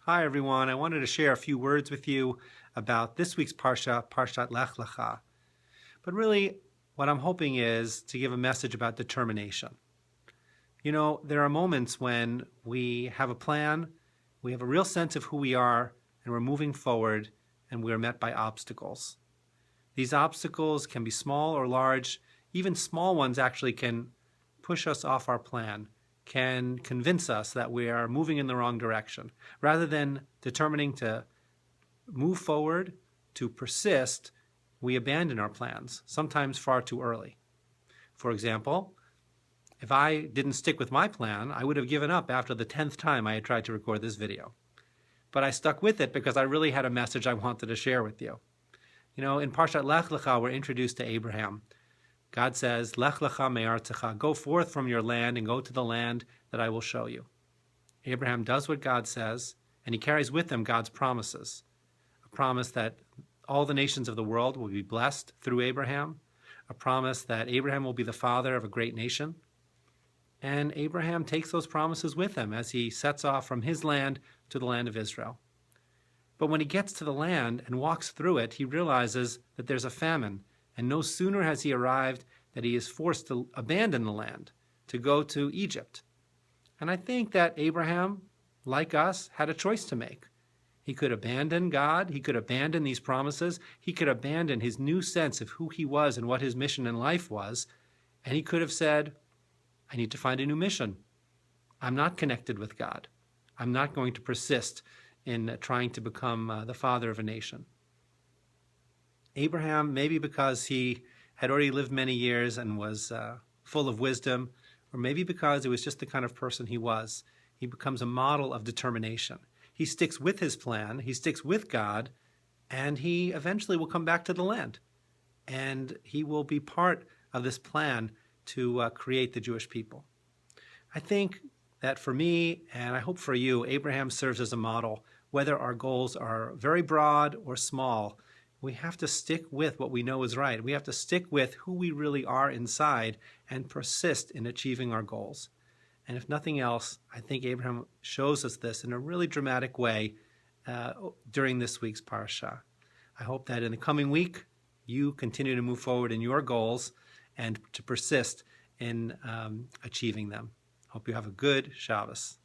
Hi everyone, I wanted to share a few words with you about this week's Parsha, Parashat Lekh. But really, what I'm hoping is to give a message about determination. You know, there are moments when we have a plan, we have a real sense of who we are, and we're moving forward, and we are met by obstacles. These obstacles can be small or large. Even small ones actually can push us off our plan, can convince us that we are moving in the wrong direction. Rather than determining to move forward, to persist, we abandon our plans, sometimes far too early. For example, if I didn't stick with my plan, I would have given up after the 10th time I had tried to record this video. But I stuck with it because I really had a message I wanted to share with you. You know, in Parashat Lekh, we're introduced to Abraham. God says, Lekh lecha me'artzecha, go forth from your land and go to the land that I will show you. Abraham does what God says, and he carries with him God's promises. A promise that all the nations of the world will be blessed through Abraham, a promise that Abraham will be the father of a great nation. And Abraham takes those promises with him as he sets off from his land to the land of Israel. But when he gets to the land and walks through it, he realizes that there's a famine. And no sooner has he arrived that he is forced to abandon the land, to go to Egypt. And I think that Abraham, like us, had a choice to make. He could abandon God, he could abandon these promises, he could abandon his new sense of who he was and what his mission in life was, and he could have said, I need to find a new mission. I'm not connected with God. I'm not going to persist in trying to become the father of a nation. Abraham, maybe because he had already lived many years and was full of wisdom, or maybe because it was just the kind of person he was, he becomes a model of determination. He sticks with his plan, he sticks with God, and he eventually will come back to the land. And he will be part of this plan to create the Jewish people. I think that for me, and I hope for you, Abraham serves as a model. Whether our goals are very broad or small, we have to stick with what we know is right. We have to stick with who we really are inside and persist in achieving our goals. And if nothing else, I think Abraham shows us this in a really dramatic way during this week's parasha. I hope that in the coming week, you continue to move forward in your goals and to persist in achieving them. Hope you have a good Shabbos.